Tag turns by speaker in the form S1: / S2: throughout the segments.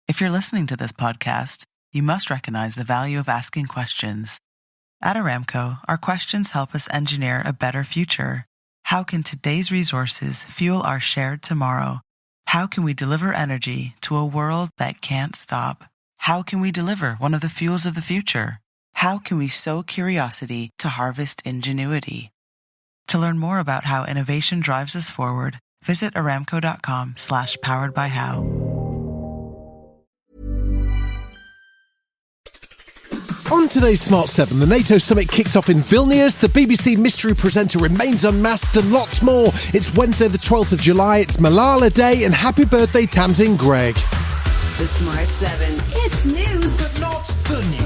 S1: If you're listening to this podcast, you must recognize the value of asking questions. At Aramco, our questions help us engineer a better future. How can today's resources fuel our shared tomorrow? How can we deliver energy to a world that can't stop? How can we deliver one of the fuels of the future? How can we sow curiosity to harvest ingenuity? To learn more about how innovation drives us forward, visit aramco.com/poweredbyhow.
S2: On today's Smart 7, the NATO summit kicks off in Vilnius, the BBC mystery presenter remains unmasked, and lots more. It's Wednesday the 12th of July, it's Malala Day, and happy birthday Tamsin Gregg.
S3: The Smart 7. It's news, but not the news.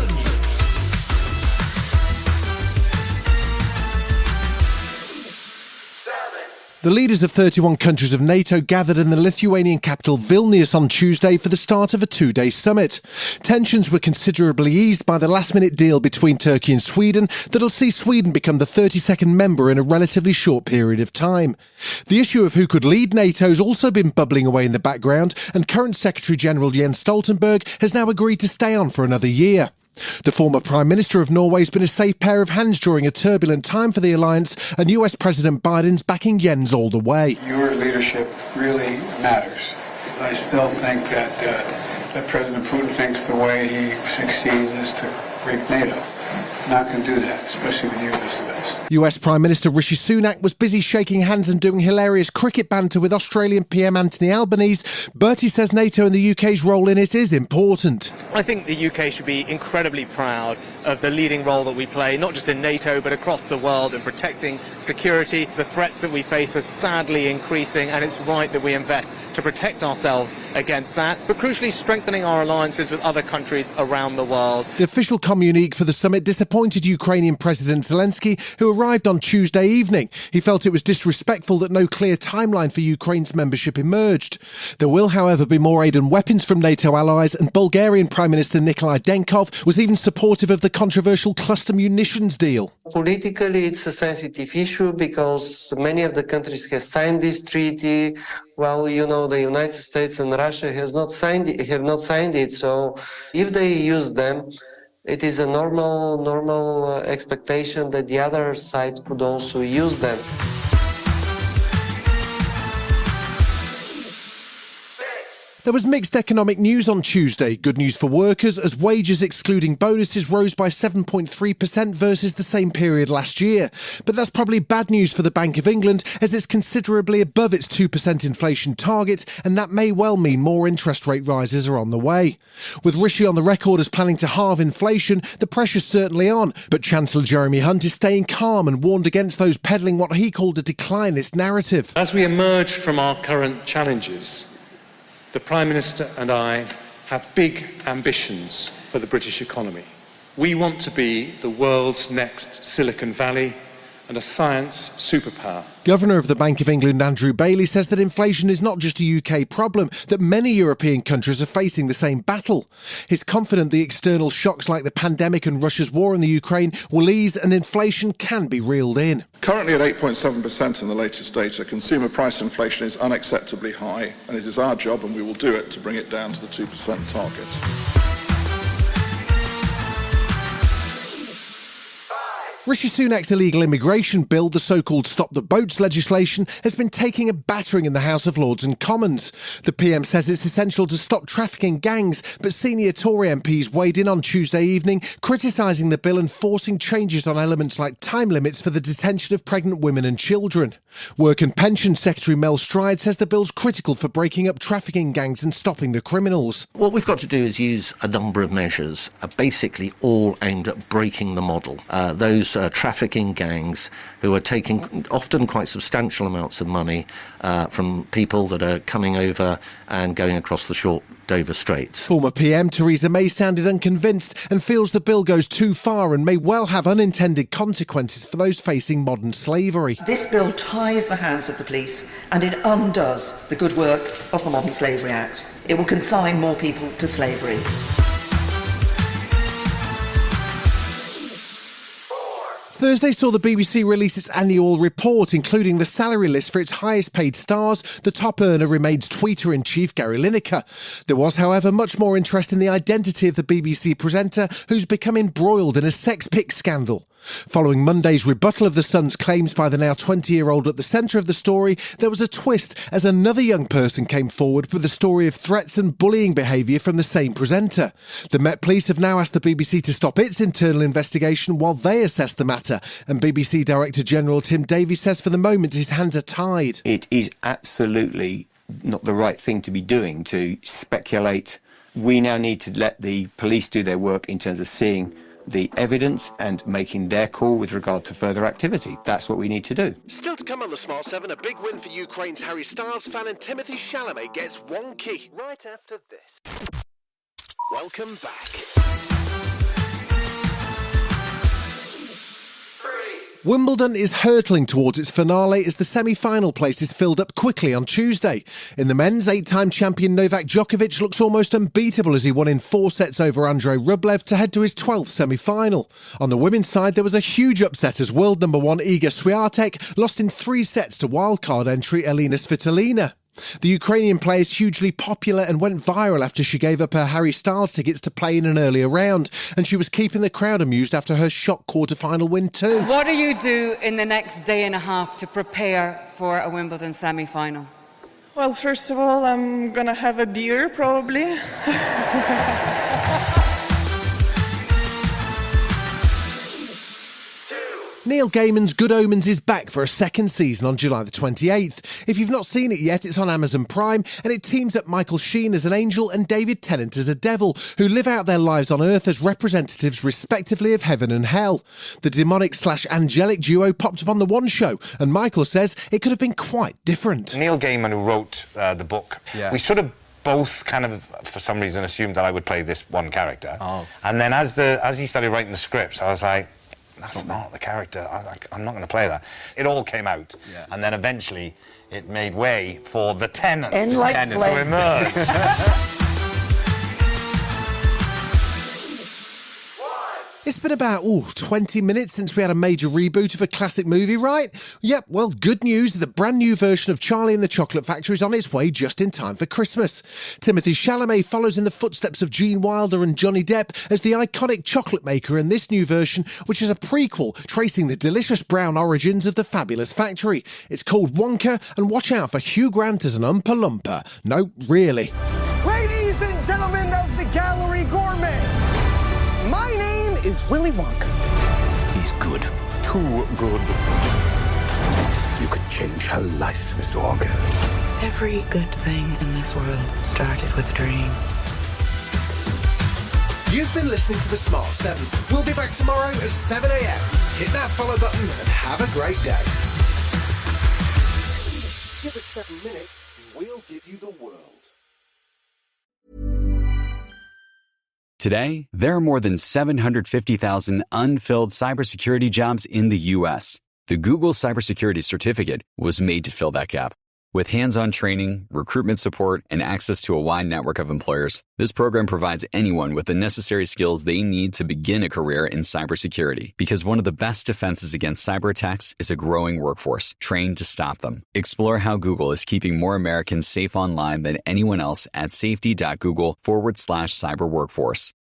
S2: The leaders of 31 countries of NATO gathered in the Lithuanian capital Vilnius on Tuesday for the start of a two-day summit. Tensions were considerably eased by the last-minute deal between Turkey and Sweden that'll see Sweden become the 32nd member in a relatively short period of time. The issue of who could lead NATO has also been bubbling away in the background, and current Secretary-General Jens Stoltenberg has now agreed to stay on for another year. The former Prime Minister of Norway has been a safe pair of hands during a turbulent time for the alliance, and US President Biden's backing Jens all the way.
S4: Your leadership really matters. I still think that President Putin thinks the way he succeeds is to break NATO. Not going to do that, especially with you as the best.
S2: US Prime Minister Rishi Sunak was busy shaking hands and doing hilarious cricket banter with Australian PM Anthony Albanese, but he says NATO and the UK's role in it is important.
S5: I think the UK should be incredibly proud of the leading role that we play, not just in NATO, but across the world in protecting security. The threats that we face are sadly increasing, and it's right that we invest to protect ourselves against that, but crucially strengthening our alliances with other countries around the world.
S2: The official communique for the summit disappointed Ukrainian President Zelensky, who arrived on Tuesday evening. He felt it was disrespectful that no clear timeline for Ukraine's membership emerged. There will, however, be more aid and weapons from NATO allies, and Bulgarian Prime Minister Nikolai Denkov was even supportive of the controversial cluster munitions deal.
S6: Politically, it's a sensitive issue because many of the countries have signed this treaty. Well, you know, the United States and Russia have not signed it. So if they use them, it is a normal expectation that the other side could also use them.
S2: There was mixed economic news on Tuesday. Good news for workers as wages excluding bonuses rose by 7.3% versus the same period last year. But that's probably bad news for the Bank of England as it's considerably above its 2% inflation target, and that may well mean more interest rate rises are on the way. With Rishi on the record as planning to halve inflation, the pressure's certainly on, but Chancellor Jeremy Hunt is staying calm and warned against those peddling what he called a declinist narrative.
S7: As we emerge from our current challenges, the Prime Minister and I have big ambitions for the British economy. We want to be the world's next Silicon Valley and a science superpower.
S2: Governor of the Bank of England Andrew Bailey says that inflation is not just a UK problem, that many European countries are facing the same battle. He's confident the external shocks like the pandemic and Russia's war in the Ukraine will ease and inflation can be reeled in.
S8: Currently at 8.7% in the latest data, consumer price inflation is unacceptably high, and it is our job, and we will do it, to bring it down to the 2% target.
S2: Rishi Sunak's illegal immigration bill, the so-called Stop the Boats legislation, has been taking a battering in the House of Lords and Commons. The PM says it's essential to stop trafficking gangs, but senior Tory MPs weighed in on Tuesday evening, criticising the bill and forcing changes on elements like time limits for the detention of pregnant women and children. Work and Pension Secretary Mel Stride says the bill's critical for breaking up trafficking gangs and stopping the criminals.
S9: What we've got to do is use a number of measures, basically all aimed at breaking the model. Those trafficking gangs who are taking often quite substantial amounts of money from people that are coming over and going across the short Dover Straits.
S2: Former PM Theresa May sounded unconvinced and feels the bill goes too far and may well have unintended consequences for those facing modern slavery.
S10: This bill ties the hands of the police and it undoes the good work of the Modern Slavery Act. It will consign more people to slavery.
S2: Thursday saw the BBC release its annual report, including the salary list for its highest paid stars. The top earner remains tweeter-in-chief Gary Lineker. There was, however, much more interest in the identity of the BBC presenter, who's become embroiled in a sex pic scandal. Following Monday's rebuttal of The Sun's claims by the now 20-year-old at the centre of the story, there was a twist as another young person came forward with the story of threats and bullying behaviour from the same presenter. The Met Police have now asked the BBC to stop its internal investigation while they assess the matter, and BBC Director General Tim Davies says for the moment his hands are tied.
S11: It is absolutely not the right thing to be doing, to speculate. We now need to let the police do their work in terms of seeing the evidence and making their call with regard to further activity. That's what we need to do.
S12: Still to come on the Smart 7, a big win for Ukraine's Harry Styles fan, and Timothy Chalamet gets wonky right after this. Welcome back.
S2: Wimbledon is hurtling towards its finale as the semi-final places filled up quickly on Tuesday. In the men's, 8-time champion Novak Djokovic looks almost unbeatable as he won in 4 sets over Andrei Rublev to head to his 12th semi-final. On the women's side, there was a huge upset as world number 1 Iga Swiatek lost in 3 sets to wildcard entry Elina Svitolina. The Ukrainian player is hugely popular and went viral after she gave up her Harry Styles tickets to play in an earlier round, and she was keeping the crowd amused after her shock quarter-final win too.
S13: What do you do in the next day and a half to prepare for a Wimbledon semi-final?
S14: Well, first of all, I'm gonna have a beer, probably.
S2: Neil Gaiman's Good Omens is back for a second season on July the 28th. If you've not seen it yet, it's on Amazon Prime, and it teams up Michael Sheen as an angel and David Tennant as a devil, who live out their lives on Earth as representatives respectively of heaven and hell. The demonic/angelic duo popped up on the One Show, and Michael says it could have been quite different.
S15: Neil Gaiman, who wrote the book, we sort of both kind of, for some reason, assumed that I would play this one character. And then as he started writing the scripts, I was like, that's not the character. I'm not going to play that. It all came out, and then eventually it made way for the Tennant to emerge.
S2: It's been about, 20 minutes since we had a major reboot of a classic movie, right? Yep, well, good news, the brand new version of Charlie and the Chocolate Factory is on its way just in time for Christmas. Timothy Chalamet follows in the footsteps of Gene Wilder and Johnny Depp as the iconic chocolate maker in this new version, which is a prequel tracing the delicious brown origins of the fabulous factory. It's called Wonka, and watch out for Hugh Grant as an Oompa Loompa. No, really.
S16: Ladies and gentlemen of the Gallery Gourmet, my name is Willy Wonka.
S17: He's good. Too good. You could change her life, Mr. Wonka.
S18: Every good thing in this world started with a dream.
S19: You've been listening to The Smart 7. We'll be back tomorrow at 7 a.m. Hit that follow button and have a great day. Give us 7 minutes and we'll give you the world.
S20: Today, there are more than 750,000 unfilled cybersecurity jobs in the U.S. The Google Cybersecurity Certificate was made to fill that gap. With hands-on training, recruitment support, and access to a wide network of employers, this program provides anyone with the necessary skills they need to begin a career in cybersecurity. Because one of the best defenses against cyber attacks is a growing workforce trained to stop them. Explore how Google is keeping more Americans safe online than anyone else at safety.google/cyberworkforce.